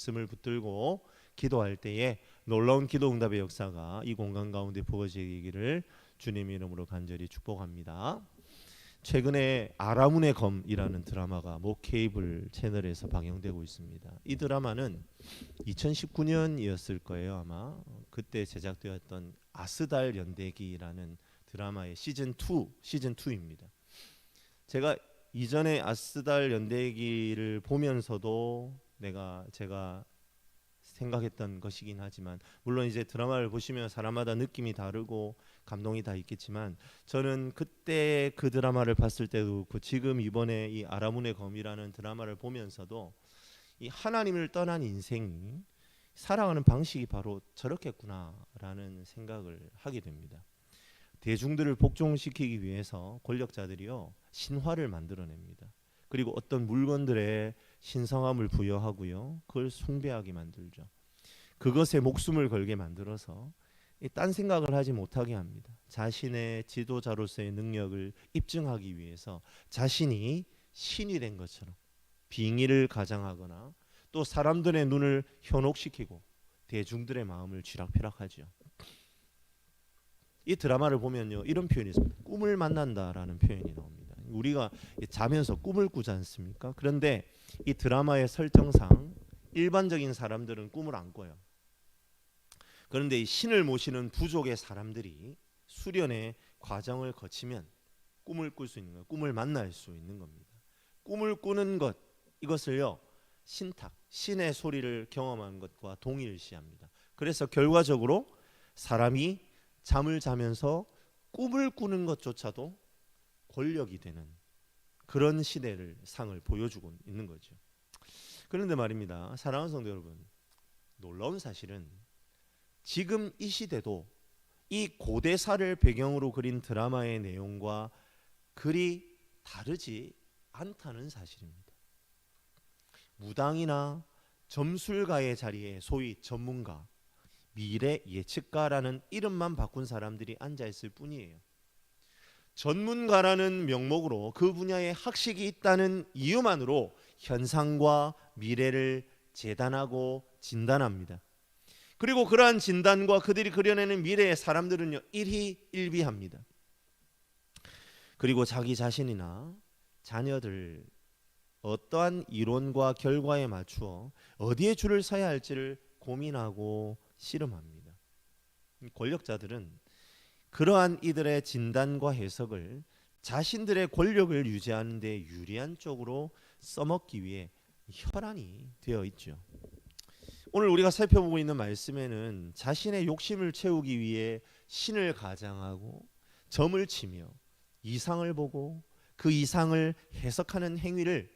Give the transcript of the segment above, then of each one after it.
말씀을 붙들고 기도할 때에 놀라운 기도 응답의 역사가 이 공간 가운데 부어지기를 주님의 이름으로 간절히 축복합니다. 최근에 아라문의 검이라는 드라마가 모 케이블 채널에서 방영되고 있습니다. 이 드라마는 2019년이었을 거예요, 아마. 그때 제작되었던 아스달 연대기라는 드라마의 시즌2입니다. 제가 이전에 아스달 연대기를 보면서도 제가 생각했던 것이긴 하지만, 물론 이제 드라마를 보시면 사람마다 느낌이 다르고 감동이 다 있겠지만, 저는 그때 그 드라마를 봤을 때도 지금 이번에 이 아라문의 검이라는 드라마를 보면서도 이 하나님을 떠난 인생이 살아가는 방식이 바로 저렇겠구나라는 생각을 하게 됩니다. 대중들을 복종시키기 위해서 권력자들이요 신화를 만들어냅니다. 그리고 어떤 물건들에 신성함을 부여하고요, 그걸 숭배하게 만들죠. 그것에 목숨을 걸게 만들어서 딴 생각을 하지 못하게 합니다. 자신의 지도자로서의 능력을 입증하기 위해서 자신이 신이 된 것처럼 빙의를 가장하거나, 또 사람들의 눈을 현혹시키고 대중들의 마음을 쥐락펴락하죠. 이 드라마를 보면요, 이런 표현이 있습니다. 꿈을 만난다라는 표현이 나옵니다. 우리가 자면서 꿈을 꾸지 않습니까? 그런데 이 드라마의 설정상 일반적인 사람들은 꿈을 안 꿔요. 그런데 이 신을 모시는 부족의 사람들이 수련의 과정을 거치면 꿈을 꿀 수 있는 거예요. 꿈을 만날 수 있는 겁니다. 꿈을 꾸는 것, 이것을요 신탁, 신의 소리를 경험한 것과 동일시합니다. 그래서 결과적으로 사람이 잠을 자면서 꿈을 꾸는 것조차도 권력이 되는 그런 시대를 상을 보여주고 있는 거죠. 그런데 말입니다, 사랑하는 성도 여러분, 놀라운 사실은 지금 이 시대도 이 고대사를 배경으로 그린 드라마의 내용과 그리 다르지 않다는 사실입니다. 무당이나 점술가의 자리에 소위 전문가, 미래 예측가라는 이름만 바꾼 사람들이 앉아있을 뿐이에요. 전문가라는 명목으로 그 분야에 학식이 있다는 이유만으로 현상과 미래를 재단하고 진단합니다. 그리고 그러한 진단과 그들이 그려내는 미래의 사람들은요 일희일비합니다. 그리고 자기 자신이나 자녀들 어떠한 이론과 결과에 맞추어 어디에 줄을 서야 할지를 고민하고 씨름합니다. 권력자들은 그러한 이들의 진단과 해석을 자신들의 권력을 유지하는 데 유리한 쪽으로 써먹기 위해 혈안이 되어 있죠. 오늘 우리가 살펴보고 있는 말씀에는 자신의 욕심을 채우기 위해 신을 가장하고 점을 치며 이상을 보고 그 이상을 해석하는 행위를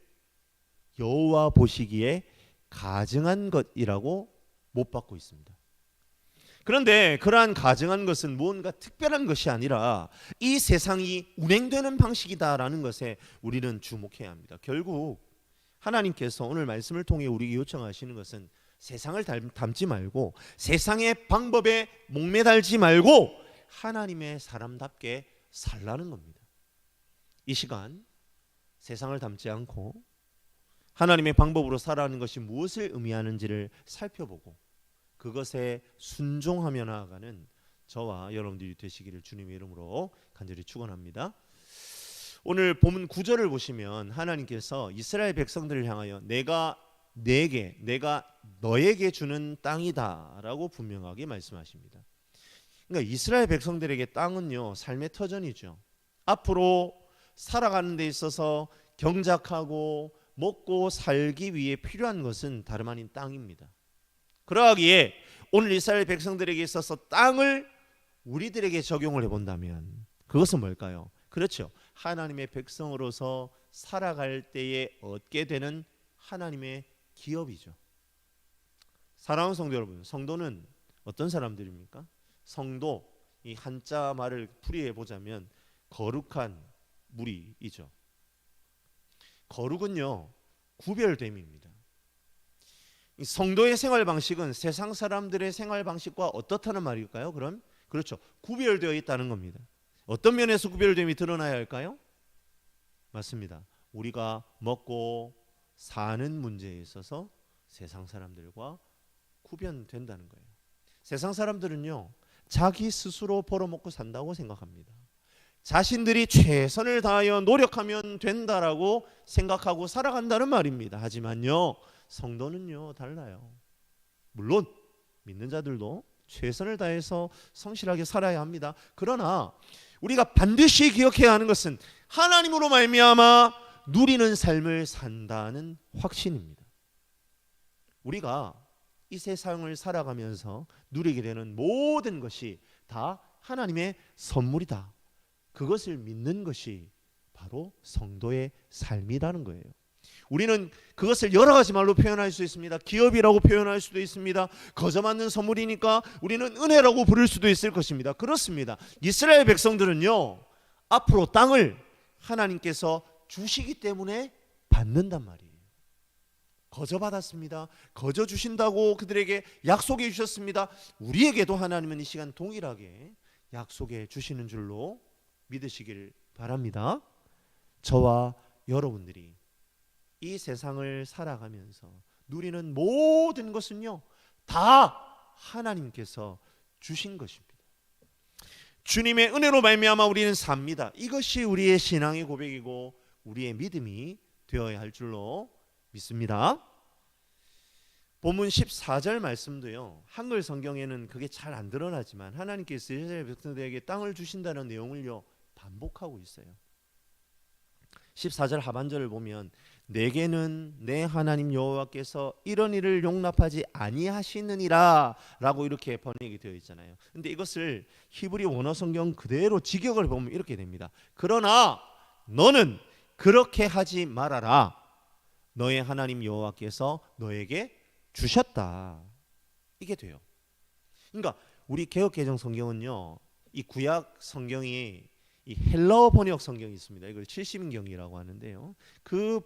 여호와 보시기에 가증한 것이라고 못 받고 있습니다. 그런데 그러한 가증한 것은 무언가 특별한 것이 아니라 이 세상이 운행되는 방식이다라는 것에 우리는 주목해야 합니다. 결국 하나님께서 오늘 말씀을 통해 우리에게 요청하시는 것은 세상을 닮지 말고, 세상의 방법에 목매달지 말고 하나님의 사람답게 살라는 겁니다. 이 시간 세상을 닮지 않고 하나님의 방법으로 살아가는 것이 무엇을 의미하는지를 살펴보고 그것에 순종하며 나아가는 저와 여러분들이 되시기를 주님의 이름으로 간절히 축원합니다. 오늘 본문 9절을 보시면 하나님께서 이스라엘 백성들을 향하여 내가 너에게 주는 땅이다라고 분명하게 말씀하십니다. 그러니까 이스라엘 백성들에게 땅은요 삶의 터전이죠. 앞으로 살아가는 데 있어서 경작하고 먹고 살기 위해 필요한 것은 다름 아닌 땅입니다. 그러하기에 오늘 이스라엘 백성들에게 있어서 땅을 우리들에게 적용을 해본다면 그것은 뭘까요? 그렇죠, 하나님의 백성으로서 살아갈 때에 얻게 되는 하나님의 기업이죠. 사랑하는 성도 여러분, 성도는 어떤 사람들입니까? 성도, 이 한자 말을 풀이해 보자면 거룩한 무리이죠. 거룩은요 구별됨입니다. 성도의 생활 방식은 세상 사람들의 생활 방식과 어떻다는 말일까요? 그렇죠, 구별되어 있다는 겁니다. 어떤 면에서 구별됨이 드러나야 할까요? 맞습니다. 우리가 먹고 사는 문제에 있어서 세상 사람들과 구별된다는 거예요. 세상 사람들은요, 자기 스스로 벌어먹고 산다고 생각합니다. 자신들이 최선을 다하여 노력하면 된다라고 생각하고 살아간다는 말입니다. 하지만요, 성도는요 달라요. 물론 믿는 자들도 최선을 다해서 성실하게 살아야 합니다. 그러나 우리가 반드시 기억해야 하는 것은 하나님으로 말미암아 누리는 삶을 산다는 확신입니다. 우리가 이 세상을 살아가면서 누리게 되는 모든 것이 다 하나님의 선물이다. 그것을 믿는 것이 바로 성도의 삶이라는 거예요. 우리는 그것을 여러 가지 말로 표현할 수 있습니다. 기업이라고 표현할 수도 있습니다. 거저맞는 선물이니까 우리는 은혜라고 부를 수도 있을 것입니다. 그렇습니다. 이스라엘 백성들은요, 앞으로 땅을 하나님께서 주시기 때문에 받는단 말이에요. 거저 받았습니다. 거저 주신다고 그들에게 약속해 주셨습니다. 우리에게도 하나님은 이 시간 동일하게 약속해 주시는 줄로 믿으시길 바랍니다. 저와 여러분들이 이 세상을 살아가면서 누리는 모든 것은요, 다 하나님께서 주신 것입니다. 주님의 은혜로 말미암아 우리는 삽니다. 이것이 우리의 신앙의 고백이고 우리의 믿음이 되어야 할 줄로 믿습니다. 본문 14절 말씀도요, 한글 성경에는 그게 잘 안 드러나지만 하나님께서 이스라엘 백성들에게 땅을 주신다는 내용을요 반복하고 있어요. 14절 하반절을 보면 내게는 내 하나님 여호와께서 이런 일을 용납하지 아니하시느니라 라고 이렇게 번역이 되어 있잖아요. 근데 이것을 히브리 원어 성경 그대로 직역을 보면 이렇게 됩니다. 그러나 너는 그렇게 하지 말아라. 너의 하나님 여호와께서 너에게 주셨다. 이게 돼요. 그러니까 우리 개역개정 성경은요, 이 구약 성경이 이 헬라어 번역 성경이 있습니다. 이걸 70인경이라고 하는데요. 그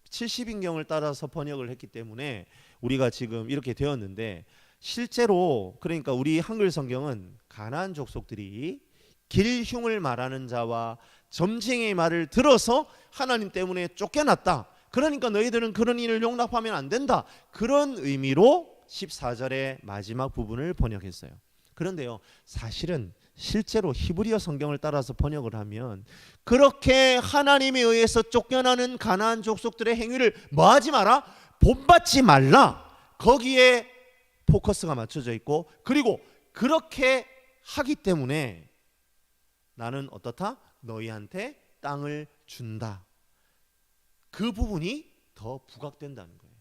70인경을 따라서 번역을 했기 때문에 우리가 지금 이렇게 되었는데, 실제로 그러니까 우리 한글 성경은 가나안 족속들이 길흉을 말하는 자와 점쟁이의 말을 들어서 하나님 때문에 쫓겨났다. 그러니까 너희들은 그런 일을 용납하면 안 된다. 그런 의미로 14절의 마지막 부분을 번역했어요. 그런데요, 사실은 실제로 히브리어 성경을 따라서 번역을 하면 그렇게 하나님에 의해서 쫓겨나는 가나안 족속들의 행위를 뭐하지 마라? 본받지 말라. 거기에 포커스가 맞춰져 있고, 그리고 그렇게 하기 때문에 나는 어떻다? 너희한테 땅을 준다. 그 부분이 더 부각된다는 거예요.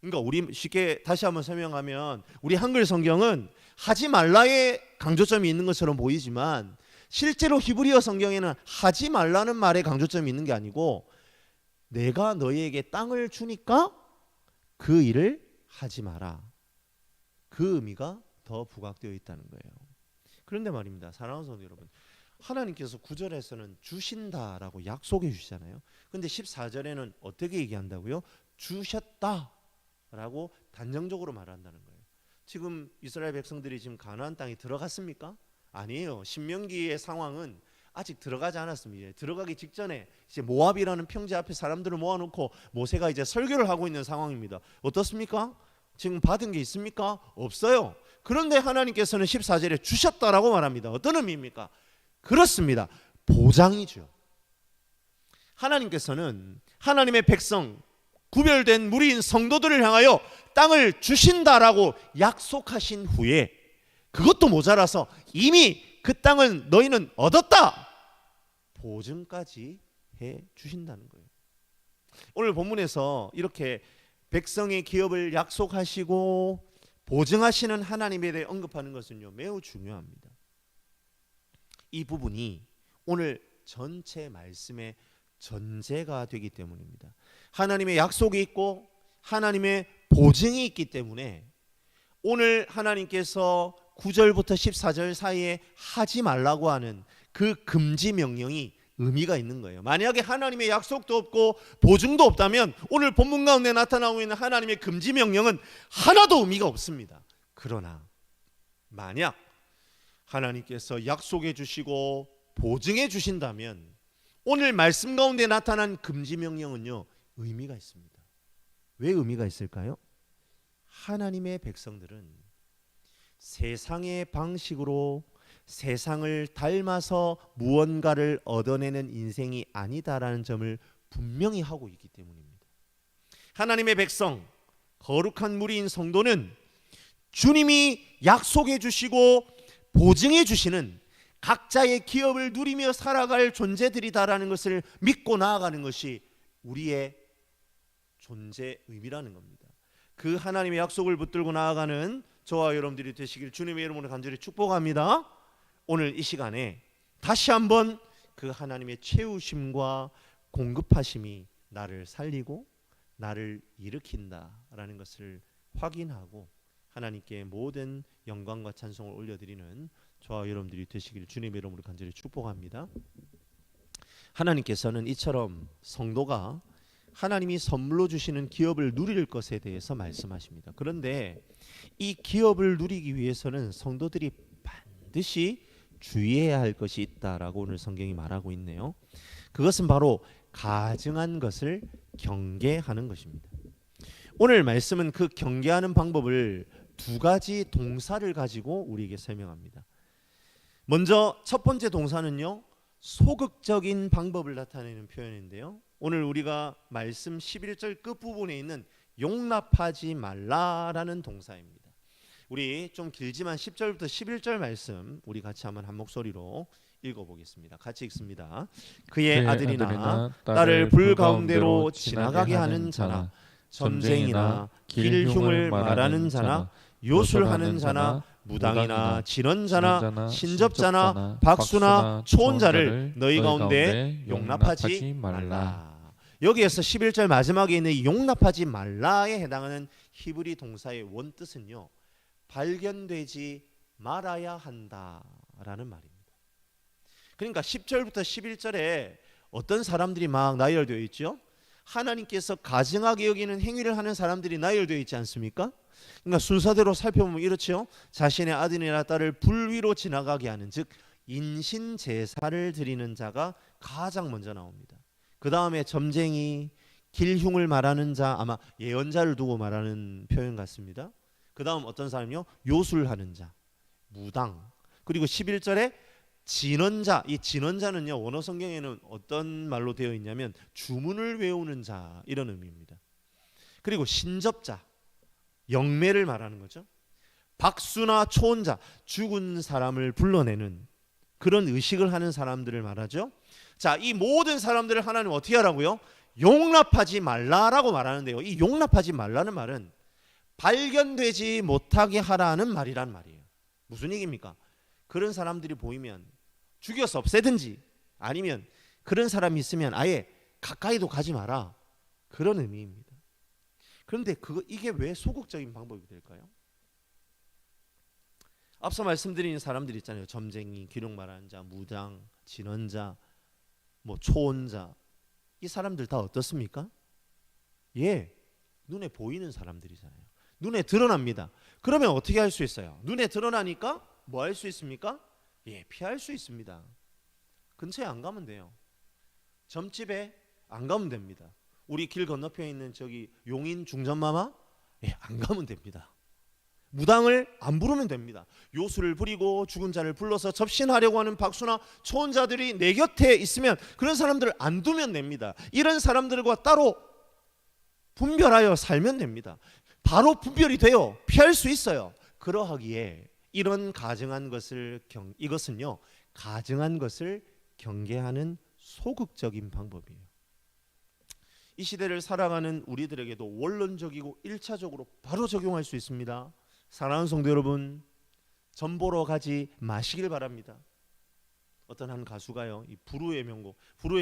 그러니까 우리 쉽게 다시 한번 설명하면, 우리 한글 성경은 하지 말라의 강조점이 있는 것처럼 보이지만 실제로 히브리어 성경에는 하지 말라는 말에 강조점이 있는 게 아니고, 내가 너희에게 땅을 주니까 그 일을 하지 마라. 그 의미가 더 부각되어 있다는 거예요. 그런데 말입니다, 사랑하는 성도 여러분, 하나님께서 9절에서는 주신다라고 약속해 주시잖아요. 근데 14절에는 어떻게 얘기한다고요? 주셨다라고 단정적으로 말한다는 거예요. 지금 이스라엘 백성들이 지금 가나안 땅에 들어갔습니까? 아니에요. 신명기의 상황은 아직 들어가지 않았습니다. 들어가기 직전에 이제 모압이라는 평지 앞에 사람들을 모아놓고 모세가 이제 설교를 하고 있는 상황입니다. 어떻습니까? 지금 받은 게 있습니까? 없어요. 그런데 하나님께서는 14절에 주셨다라고 말합니다. 어떤 의미입니까? 그렇습니다. 보장이죠. 하나님께서는 하나님의 백성, 구별된 무리인 성도들을 향하여 땅을 주신다라고 약속하신 후에 그것도 모자라서 이미 그 땅은 너희는 얻었다, 보증까지 해 주신다는 거예요. 오늘 본문에서 이렇게 백성의 기업을 약속하시고 보증하시는 하나님에 대해 언급하는 것은요, 매우 중요합니다. 이 부분이 오늘 전체 말씀의 전제가 되기 때문입니다. 하나님의 약속이 있고 하나님의 보증이 있기 때문에 오늘 하나님께서 9절부터 14절 사이에 하지 말라고 하는 그 금지 명령이 의미가 있는 거예요. 만약에 하나님의 약속도 없고 보증도 없다면 오늘 본문 가운데 나타나고 있는 하나님의 금지 명령은 하나도 의미가 없습니다. 그러나 만약 하나님께서 약속해 주시고 보증해 주신다면 오늘 말씀 가운데 나타난 금지 명령은요, 의미가 있습니다. 왜 의미가 있을까요? 하나님의 백성들은 세상의 방식으로 세상을 닮아서 무언가를 얻어내는 인생이 아니다라는 점을 분명히 하고 있기 때문입니다. 하나님의 백성, 거룩한 무리인 성도는 주님이 약속해 주시고 보증해 주시는 각자의 기업을 누리며 살아갈 존재들이다라는 것을 믿고 나아가는 것이 우리의 존재 의미라는 겁니다. 그 하나님의 약속을 붙들고 나아가는 저와 여러분들이 되시길 주님의 이름으로 간절히 축복합니다. 오늘 이 시간에 다시 한번 그 하나님의 채우심과 공급하심이 나를 살리고 나를 일으킨다라는 것을 확인하고 하나님께 모든 영광과 찬송을 올려드리는 저와 여러분들이 되시기를 주님의 이름으로 간절히 축복합니다. 하나님께서는 이처럼 성도가 하나님이 선물로 주시는 기업을 누릴 것에 대해서 말씀하십니다. 그런데 이 기업을 누리기 위해서는 성도들이 반드시 주의해야 할 것이 있다라고 오늘 성경이 말하고 있네요. 그것은 바로 가증한 것을 경계하는 것입니다. 오늘 말씀은 그 경계하는 방법을 두 가지 동사를 가지고 우리에게 설명합니다. 먼저 첫 번째 동사는요, 소극적인 방법을 나타내는 표현인데요, 오늘 우리가 말씀 11절 끝부분에 있는 용납하지 말라라는 동사입니다. 우리 좀 길지만 10절부터 11절 말씀 우리 같이 한번 한 목소리로 읽어보겠습니다. 같이 읽습니다. 그의 아들이나 딸을 불 가운데로 지나가게 하는 자나 점쟁이나 길흉을 말하는 자나 요술하는 자나 무당이나 진언자나 신접자나 박수나 초혼자를 너희 가운데 용납하지 말라. 여기에서 11절 마지막에 있는 이 용납하지 말라에 해당하는 히브리 동사의 원뜻은요, 발견되지 말아야 한다라는 말입니다. 그러니까 10절부터 11절에 어떤 사람들이 막 나열되어 있죠? 하나님께서 가증하게 여기는 행위를 하는 사람들이 나열되어 있지 않습니까? 그러니까 순서대로 살펴보면 이렇죠. 자신의 아들이나 딸을 불 위로 지나가게 하는, 즉 인신 제사를 드리는 자가 가장 먼저 나옵니다. 그 다음에 점쟁이, 길흉을 말하는 자, 아마 예언자를 두고 말하는 표현 같습니다. 그 다음 어떤 사람이요? 요술하는 자, 무당. 그리고 11절에 진언자. 이 진언자는요, 원어 성경에는 어떤 말로 되어 있냐면 주문을 외우는 자, 이런 의미입니다. 그리고 신접자, 영매를 말하는 거죠. 박수나 초혼자, 죽은 사람을 불러내는 그런 의식을 하는 사람들을 말하죠. 자, 이 모든 사람들을 하나님 어떻게 하라고요? 용납하지 말라라고 말하는데요, 이 용납하지 말라는 말은 발견되지 못하게 하라는 말이란 말이에요. 무슨 얘기입니까? 그런 사람들이 보이면 죽여서 없애든지, 아니면 그런 사람이 있으면 아예 가까이도 가지 마라, 그런 의미입니다. 그런데 이게 왜 소극적인 방법이 될까요? 앞서 말씀드린 사람들 있잖아요. 점쟁이, 기록 말하는 자, 무당, 진언자, 초혼자. 이 사람들 다 어떻습니까? 예, 눈에 보이는 사람들이잖아요. 눈에 드러납니다. 그러면 어떻게 할 수 있어요? 눈에 드러나니까 뭐 할 수 있습니까? 예, 피할 수 있습니다. 근처에 안 가면 돼요. 점집에 안 가면 됩니다. 우리 길 건너편에 있는 저기 용인 중전마마, 예, 안 가면 됩니다. 무당을 안 부르면 됩니다. 요술을 부리고 죽은 자를 불러서 접신하려고 하는 박수나 초혼자들이 내 곁에 있으면 그런 사람들을 안 두면 됩니다. 이런 사람들과 따로 분별하여 살면 됩니다. 바로 분별이 돼요. 피할 수 있어요. 그러하기에 이런 가증한 것을 이것은요, 가증한 것을 경계하는 소극적인 방법이에요. 이 시대를 살아가는 우리들에게도 원론적이고 1차적으로 바로 적용할 수 있습니다. 사랑하는 성도 여러분, 점 보러 가지 마시길 바랍니다. 어떤 한 가수가요, 이 불후의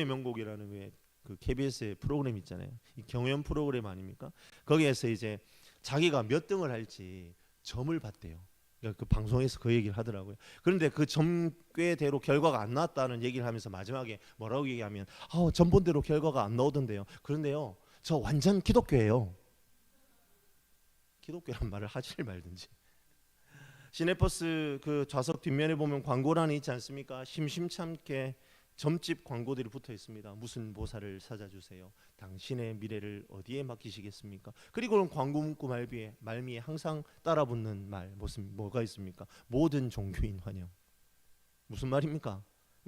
명곡이라는 왜 그 KBS의 프로그램 있잖아요. 이 경연 프로그램 아닙니까? 거기에서 이제 자기가 몇 등을 할지 점을 봤대요. 그러니까 그 방송에서 그 얘기를 하더라고요. 그런데 그 점괘대로 결과가 안 나왔다는 얘기를 하면서 마지막에 뭐라고 얘기하면, 점 본 대로 결과가 안 나오던데요. 그런데요, 저 완전 기독교예요. 기독교란 말을 하질 말든지. 시내버스 그 좌석 뒷면에 보면 광고란이 있지 않습니까? 심심찮게 점집 광고들이 붙어 있습니다. 무슨 보살을 찾아주세요. 당신의 미래를 어디에 맡기시겠습니까? 그리고는 광고 문구 말미에 항상 따라붙는 말 뭐가 있습니까? 모든 종교인 환영. 무슨 말입니까?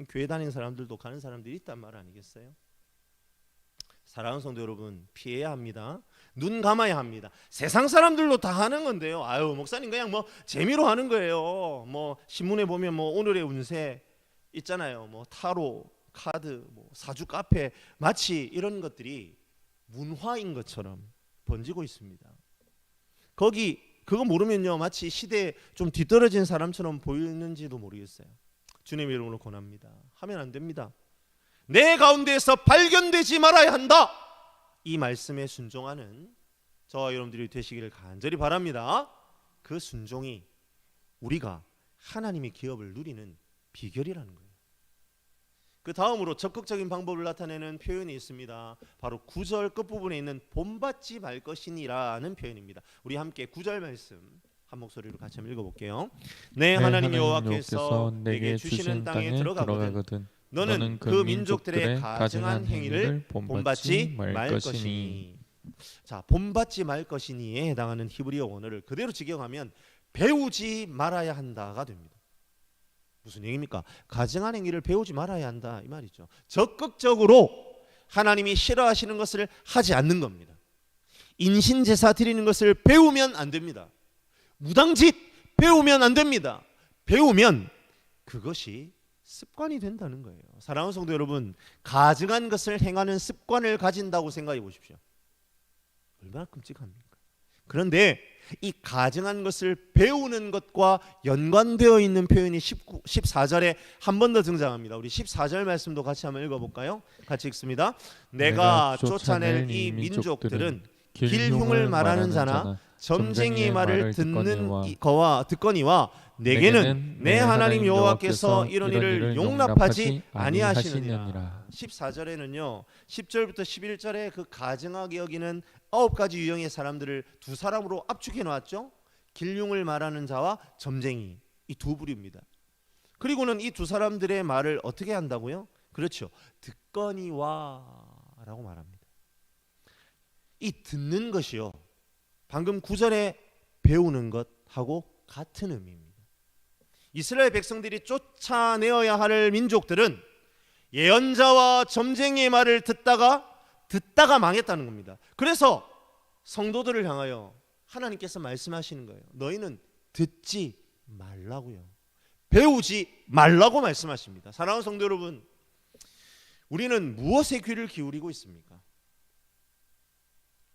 교회 다니는 사람들도 가는 사람들이 있단 말 아니겠어요? 사랑하는 성도 여러분, 피해야 합니다. 눈 감아야 합니다. 세상 사람들도 다 하는 건데요. 아유, 목사님 그냥 뭐 재미로 하는 거예요. 뭐 신문에 보면 뭐 오늘의 운세 있잖아요. 뭐 타로, 카드, 뭐 사주 카페, 마치 이런 것들이 문화인 것처럼 번지고 있습니다. 그거 모르면요, 마치 시대에 좀 뒤떨어진 사람처럼 보이는지도 모르겠어요. 주님의 이름으로 권합니다. 하면 안 됩니다. 내 가운데에서 발견되지 말아야 한다. 이 말씀에 순종하는 저와 여러분들이 되시기를 간절히 바랍니다. 그 순종이 우리가 하나님의 기업을 누리는 비결이라는 거예요. 그 다음으로 적극적인 방법을 나타내는 표현이 있습니다. 바로 9절 끝부분에 있는 본받지 말 것이니라는 표현입니다. 우리 함께 9절 말씀 한 목소리로 같이 한번 읽어볼게요. 네, 하나님 여호와께서 내게 주시는 땅에 들어가거든 너는 그 민족들의 가증한 행위를 본받지 말 것이니. 자, 본받지 말 것이니에 해당하는 히브리어 원어를 그대로 직역하면 배우지 말아야 한다가 됩니다. 무슨 얘기입니까? 가증한 행위를 배우지 말아야 한다 이 말이죠. 적극적으로 하나님이 싫어하시는 것을 하지 않는 겁니다. 인신제사 드리는 것을 배우면 안 됩니다. 무당짓 배우면 안 됩니다. 배우면 그것이 습관이 된다는 거예요. 사랑하는 성도 여러분, 가증한 것을 행하는 습관을 가진다고 생각해 보십시오. 얼마나 끔찍합니까? 그런데 이 가증한 것을 배우는 것과 연관되어 있는 표현이 14절에 한 번 더 등장합니다. 우리 14절 말씀도 같이 한번 읽어볼까요? 같이 읽습니다. 내가 쫓아낼 이 민족들은 길흉을 말하는 자나 점쟁이의 말을 듣거니와 내게는 내 하나님 여호와께서 이런 일을 용납하지 아니하시느니라. 14절에는요 10절부터 11절에 그 가증하게 여기는 9가지 유형의 사람들을 두 사람으로 압축해 놓았죠. 길흉을 말하는 자와 점쟁이, 이 두 부류입니다. 그리고는 이 두 사람들의 말을 어떻게 한다고요? 그렇죠, 듣거니와 라고 말합니다. 이 듣는 것이요, 방금 9절에 배우는 것하고 같은 의미입니다. 이스라엘 백성들이 쫓아내어야 할 민족들은 예언자와 점쟁이의 말을 듣다가 망했다는 겁니다. 그래서 성도들을 향하여 하나님께서 말씀하시는 거예요. 너희는 듣지 말라고요. 배우지 말라고 말씀하십니다. 사랑하는 성도 여러분, 우리는 무엇에 귀를 기울이고 있습니까?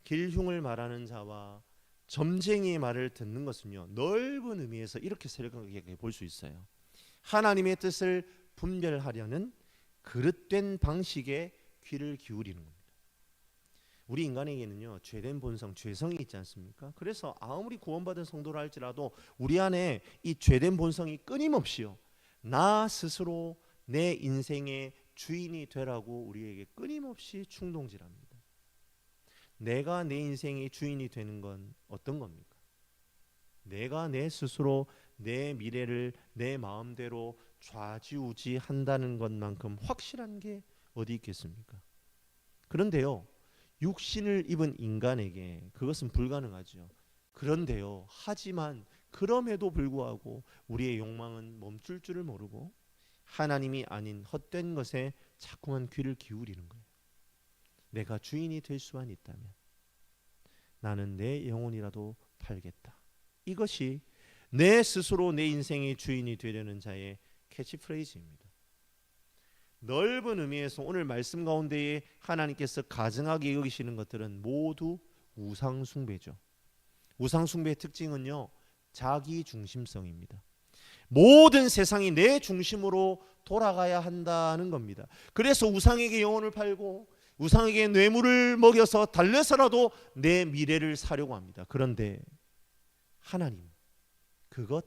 길흉을 말하는 자와 점쟁이의 말을 듣는 것은요, 넓은 의미에서 이렇게 생각해 볼 수 있어요. 하나님의 뜻을 분별하려는 그릇된 방식에 귀를 기울이는 겁니다. 우리 인간에게는요, 죄된 본성, 죄성이 있지 않습니까? 그래서 아무리 구원받은 성도라 할지라도 우리 안에 이 죄된 본성이 끊임없이요, 나 스스로 내 인생의 주인이 되라고 우리에게 끊임없이 충동질합니다. 내가 내 인생의 주인이 되는 건 어떤 겁니까? 내가 내 스스로 내 미래를 내 마음대로 좌지우지한다는 것만큼 확실한 게 어디 있겠습니까? 그런데요, 육신을 입은 인간에게 그것은 불가능하죠. 그런데요, 하지만 그럼에도 불구하고 우리의 욕망은 멈출 줄을 모르고 하나님이 아닌 헛된 것에 자꾸만 귀를 기울이는 거예요. 내가 주인이 될 수만 있다면 나는 내 영혼이라도 팔겠다. 이것이 내 스스로 내 인생의 주인이 되려는 자의 캐치프레이즈입니다. 넓은 의미에서 오늘 말씀 가운데에 하나님께서 가증하게 여기시는 것들은 모두 우상숭배죠. 우상숭배의 특징은요, 자기중심성입니다. 모든 세상이 내 중심으로 돌아가야 한다는 겁니다. 그래서 우상에게 영혼을 팔고 우상에게 뇌물을 먹여서 달래서라도 내 미래를 사려고 합니다. 그런데 하나님, 그것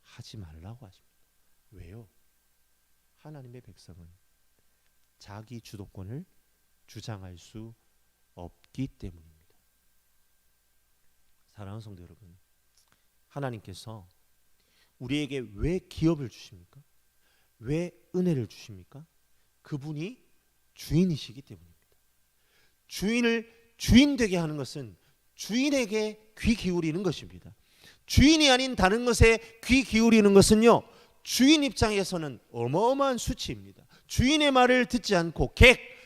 하지 말라고 하십니다. 왜요? 하나님의 백성은 자기 주도권을 주장할 수 없기 때문입니다. 사랑하는 성도 여러분, 하나님께서 우리에게 왜 기업을 주십니까? 왜 은혜를 주십니까? 그분이 주인이시기 때문입니다. 주인을 주인 되게 하는 것은 주인에게 귀 기울이는 것입니다. 주인이 아닌 다른 것에 귀 기울이는 것은요, 주인 입장에서는 어마어마한 수치입니다. 주인의 말을 듣지 않고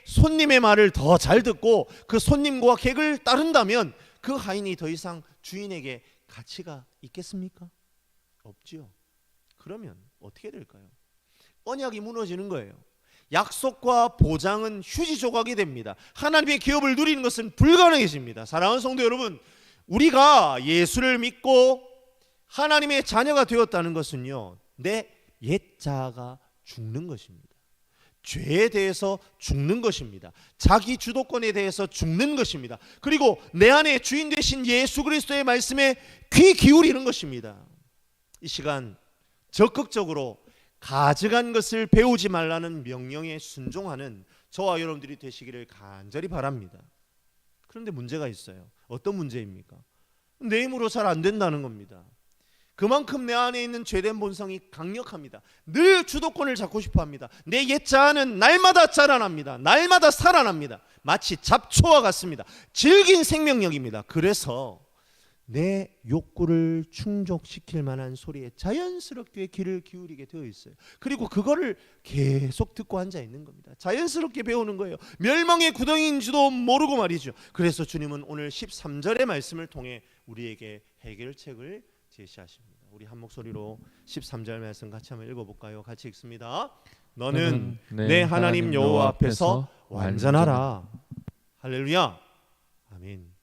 손님의 말을 더 잘 듣고 그 손님과 객을 따른다면 그 하인이 더 이상 주인에게 가치가 있겠습니까? 없지요. 그러면 어떻게 될까요? 언약이 무너지는 거예요. 약속과 보장은 휴지 조각이 됩니다. 하나님의 기업을 누리는 것은 불가능해집니다. 사랑하는 성도 여러분, 우리가 예수를 믿고 하나님의 자녀가 되었다는 것은요, 내 옛자가 죽는 것입니다. 죄에 대해서 죽는 것입니다. 자기 주도권에 대해서 죽는 것입니다. 그리고 내 안에 주인 되신 예수 그리스도의 말씀에 귀 기울이는 것입니다. 이 시간 적극적으로 가증한 것을 배우지 말라는 명령에 순종하는 저와 여러분들이 되시기를 간절히 바랍니다. 그런데 문제가 있어요. 어떤 문제입니까? 내 힘으로 잘 안 된다는 겁니다. 그만큼 내 안에 있는 죄된 본성이 강력합니다. 늘 주도권을 잡고 싶어 합니다. 내 옛자아는 날마다 자라납니다. 날마다 살아납니다. 마치 잡초와 같습니다. 질긴 생명력입니다. 그래서 내 욕구를 충족시킬 만한 소리에 자연스럽게 귀를 기울이게 되어 있어요. 그리고 그거를 계속 듣고 앉아 있는 겁니다. 자연스럽게 배우는 거예요. 멸망의 구덩이인 줄도 모르고 말이죠. 그래서 주님은 오늘 13절의 말씀을 통해 우리에게 해결책을 제시하십니다. 우리 한 목소리로 13절 말씀 같이 한번 읽어볼까요? 같이 읽습니다. 너는 내 하나님 여호와 앞에서 완전하라. 할렐루야. 아멘.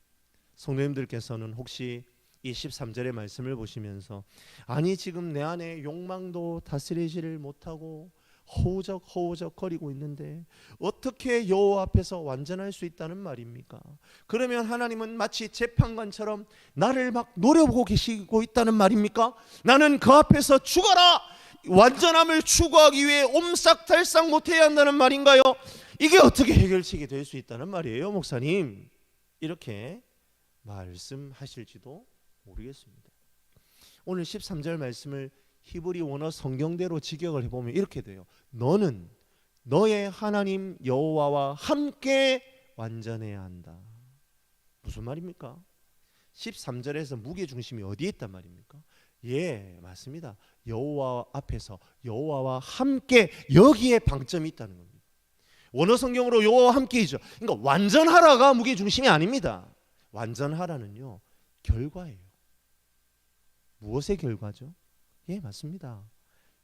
성도님들께서는 혹시 이 13절의 말씀을 보시면서 아니 지금 내 안에 욕망도 다스리지를 못하고 허우적 거리고 있는데 어떻게 여호와 앞에서 완전할 수 있다는 말입니까? 그러면 하나님은 마치 재판관처럼 나를 막 노려보고 계시고 있다는 말입니까? 나는 그 앞에서 죽어라! 완전함을 추구하기 위해 옴싹달싹 못해야 한다는 말인가요? 이게 어떻게 해결책이 될 수 있다는 말이에요, 목사님? 이렇게 말씀하실지도 모르겠습니다. 오늘 13절 말씀을 히브리 원어 성경대로 직역을 해보면 이렇게 돼요. 너는 너의 하나님 여호와와 함께 완전해야 한다. 무슨 말입니까? 13절에서 무게중심이 어디에 있단 말입니까? 예, 맞습니다. 여호와 앞에서 여호와와 함께, 여기에 방점이 있다는 겁니다. 원어 성경으로 여호와와 함께이죠. 그러니까 완전하라가 무게중심이 아닙니다. 완전하라는요, 결과예요. 무엇의 결과죠? 예, 맞습니다.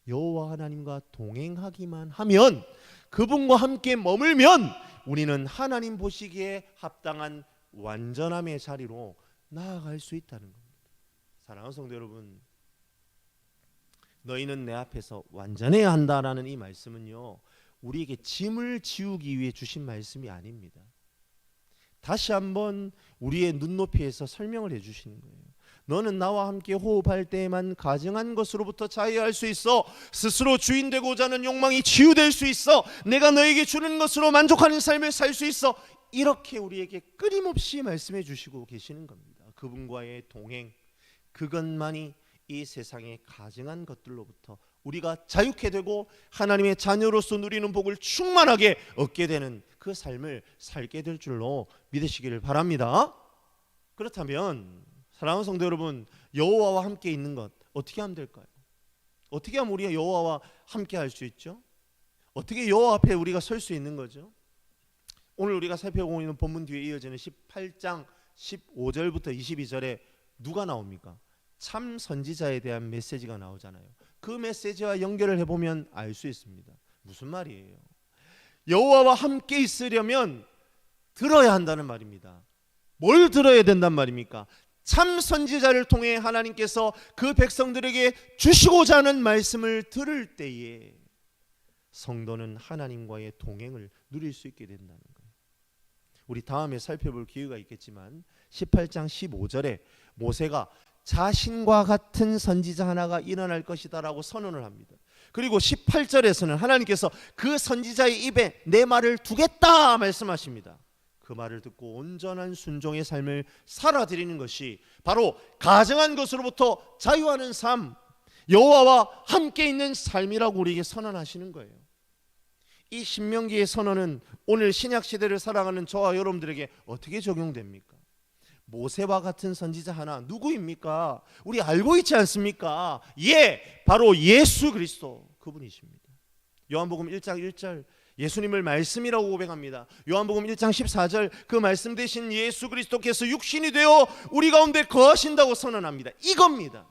여호와 하나님과 동행하기만 하면, 그분과 함께 머물면 우리는 하나님 보시기에 합당한 완전함의 자리로 나아갈 수 있다는 겁니다. 사랑하는 성도 여러분, 너희는 내 앞에서 완전해야 한다라는 이 말씀은요, 우리에게 짐을 지우기 위해 주신 말씀이 아닙니다. 다시 한번 우리의 눈높이에서 설명을 해주시는 거예요. 너는 나와 함께 호흡할 때에만 가증한 것으로부터 자유할 수 있어. 스스로 주인 되고자 하는 욕망이 치유될 수 있어. 내가 너에게 주는 것으로 만족하는 삶을 살 수 있어. 이렇게 우리에게 끊임없이 말씀해 주시고 계시는 겁니다. 그분과의 동행, 그것만이 이 세상의 가증한 것들로부터 우리가 자유케 되고 하나님의 자녀로서 누리는 복을 충만하게 얻게 되는 그 삶을 살게 될 줄로 믿으시기를 바랍니다. 그렇다면 사랑하는 성도 여러분, 여호와와 함께 있는 것 어떻게 하면 될까요? 어떻게 하면 우리가 여호와와 함께 할 수 있죠? 어떻게 여호와 앞에 우리가 설 수 있는 거죠? 오늘 우리가 살펴보고 있는 본문 뒤에 이어지는 18장 15절부터 22절에 누가 나옵니까? 참 선지자에 대한 메시지가 나오잖아요. 그 메시지와 연결을 해보면 알 수 있습니다. 무슨 말이에요? 여호와와 함께 있으려면 들어야 한다는 말입니다. 뭘 들어야 된단 말입니까? 참 선지자를 통해 하나님께서 그 백성들에게 주시고자 하는 말씀을 들을 때에 성도는 하나님과의 동행을 누릴 수 있게 된다는 거예요. 우리 다음에 살펴볼 기회가 있겠지만 18장 15절에 모세가 자신과 같은 선지자 하나가 일어날 것이다라고 선언을 합니다. 그리고 18절에서는 하나님께서 그 선지자의 입에 내 말을 두겠다 말씀하십니다. 그 말을 듣고 온전한 순종의 삶을 살아드리는 것이 바로 가증한 것으로부터 자유하는 삶, 여호와와 함께 있는 삶이라고 우리에게 선언하시는 거예요. 이 신명기의 선언은 오늘 신약 시대를 살아가는 저와 여러분들에게 어떻게 적용됩니까? 모세와 같은 선지자 하나 누구입니까? 우리 알고 있지 않습니까? 예, 바로 예수 그리스도 그분이십니다. 요한복음 1장 1절 예수님을 말씀이라고 고백합니다. 요한복음 1장 14절 그 말씀 되신 예수 그리스도께서 육신이 되어 우리 가운데 거하신다고 선언합니다. 이겁니다.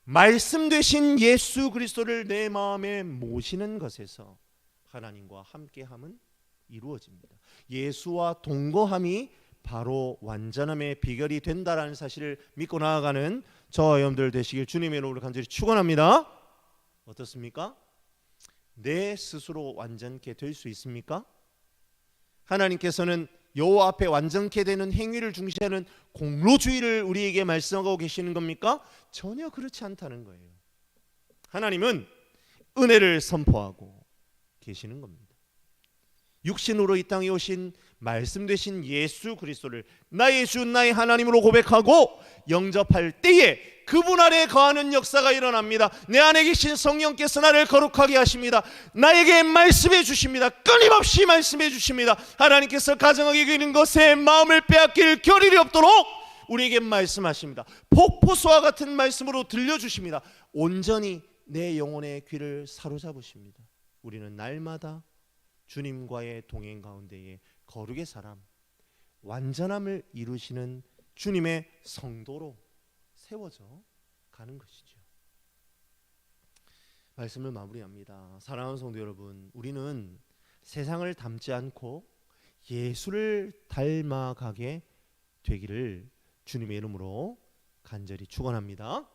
말씀 되신 예수 그리스도를 내 마음에 모시는 것에서 하나님과 함께함은 이루어집니다. 예수와 동거함이 바로 완전함의 비결이 된다라는 사실을 믿고 나아가는 저와 여러분들 되시길 주님의 이름으로 간절히 축원합니다. 어떻습니까? 내 스스로 완전케 될 수 있습니까? 하나님께서는 여호와 앞에 완전케 되는 행위를 중시하는 공로주의를 우리에게 말씀하고 계시는 겁니까? 전혀 그렇지 않다는 거예요. 하나님은 은혜를 선포하고 계시는 겁니다. 육신으로 이 땅에 오신 말씀 되신 예수 그리스도를 나의 주 나의 하나님으로 고백하고 영접할 때에 그분 안에 거하는 역사가 일어납니다. 내 안에 계신 성령께서 나를 거룩하게 하십니다. 나에게 말씀해 주십니다. 끊임없이 말씀해 주십니다. 하나님께서 가정하게 되는 것에 마음을 빼앗길 겨를이 없도록 우리에게 말씀하십니다. 폭포수와 같은 말씀으로 들려주십니다. 온전히 내 영혼의 귀를 사로잡으십니다. 우리는 날마다 주님과의 동행 가운데에 거룩의 사람, 완전함을 이루시는 주님의 성도로 세워져 가는 것이죠. 말씀을 마무리합니다. 사랑하는 성도 여러분, 우리는 세상을 닮지 않고 예수를 닮아가게 되기를 주님의 이름으로 간절히 축원합니다.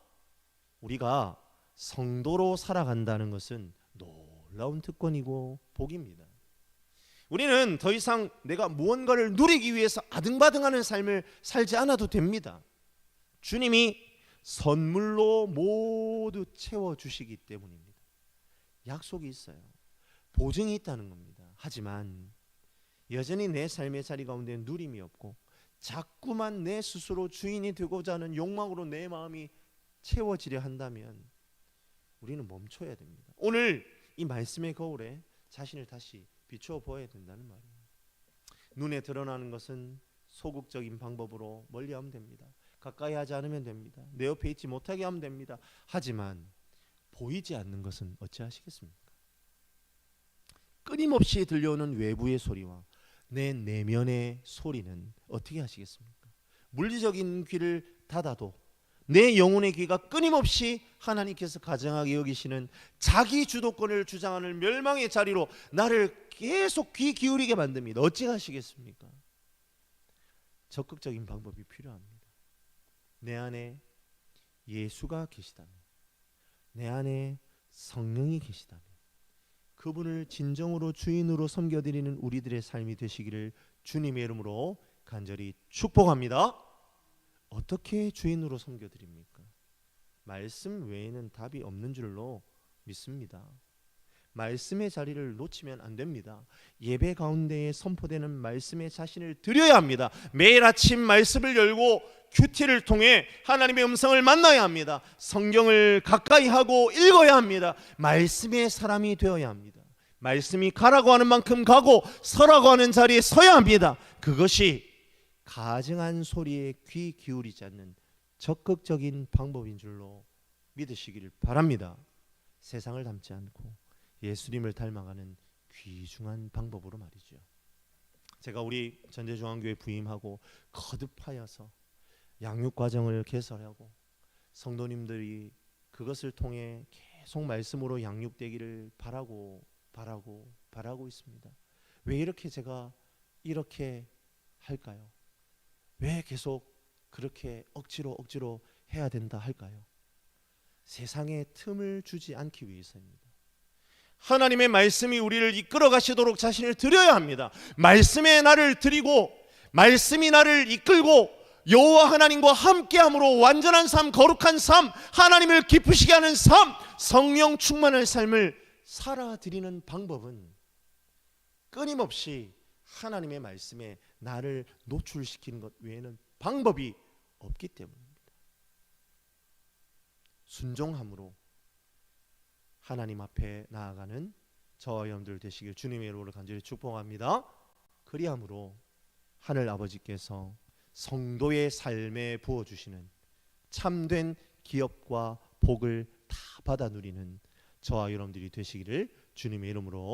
우리가 성도로 살아간다는 것은 놀라운 특권이고 복입니다. 우리는 더 이상 내가 무언가를 누리기 위해서 아등바등하는 삶을 살지 않아도 됩니다. 주님이 선물로 모두 채워주시기 때문입니다. 약속이 있어요. 보증이 있다는 겁니다. 하지만 여전히 내 삶의 자리 가운데 누림이 없고 자꾸만 내 스스로 주인이 되고자 하는 욕망으로 내 마음이 채워지려 한다면 우리는 멈춰야 됩니다. 오늘 이 말씀의 거울에 자신을 다시 비추어 보아야 된다는 말이에요. 눈에 드러나는 것은 소극적인 방법으로 멀리하면 됩니다. 가까이 하지 않으면 됩니다. 내 옆에 있지 못하게 하면 됩니다. 하지만 보이지 않는 것은 어찌하시겠습니까? 끊임없이 들려오는 외부의 소리와 내 내면의 소리는 어떻게 하시겠습니까? 물리적인 귀를 닫아도 내 영혼의 귀가 끊임없이 하나님께서 가정하게 여기시는 자기 주도권을 주장하는 멸망의 자리로 나를 계속 귀 기울이게 만듭니다. 어찌 하시겠습니까? 적극적인 방법이 필요합니다. 내 안에 예수가 계시다면, 내 안에 성령이 계시다면 그분을 진정으로 주인으로 섬겨드리는 우리들의 삶이 되시기를 주님의 이름으로 간절히 축복합니다. 어떻게 주인으로 섬겨드립니까? 말씀 외에는 답이 없는 줄로 믿습니다. 말씀의 자리를 놓치면 안 됩니다. 예배 가운데에 선포되는 말씀에 자신을 드려야 합니다. 매일 아침 말씀을 열고 큐티를 통해 하나님의 음성을 만나야 합니다. 성경을 가까이 하고 읽어야 합니다. 말씀의 사람이 되어야 합니다. 말씀이 가라고 하는 만큼 가고 서라고 하는 자리에 서야 합니다. 그것이 가증한 소리에 귀 기울이지 않는 적극적인 방법인 줄로 믿으시기를 바랍니다. 세상을 닮지 않고 예수님을 닮아가는 귀중한 방법으로 말이죠. 제가 우리 전제중앙교회 부임하고 거듭하여서 양육과정을 개설하고 성도님들이 그것을 통해 계속 말씀으로 양육되기를 바라고 있습니다. 왜 이렇게 제가 이렇게 할까요? 왜 계속 그렇게 억지로 해야 된다 할까요? 세상에 틈을 주지 않기 위해서입니다. 하나님의 말씀이 우리를 이끌어 가시도록 자신을 드려야 합니다. 말씀에 나를 드리고 말씀이 나를 이끌고 여호와 하나님과 함께함으로 완전한 삶, 거룩한 삶, 하나님을 기쁘시게 하는 삶, 성령 충만한 삶을 살아드리는 방법은 끊임없이 하나님의 말씀에 나를 노출시키는 것 외에는 방법이 없기 때문입니다. 순종함으로 하나님 앞에 나아가는 저와 여러분들 되시길 주님의 이름으로 간절히 축복합니다. 그리함으로 하늘 아버지께서 성도의 삶에 부어주시는 참된 기업과 복을 다 받아 누리는 저와 여러분들이 되시기를 주님의 이름으로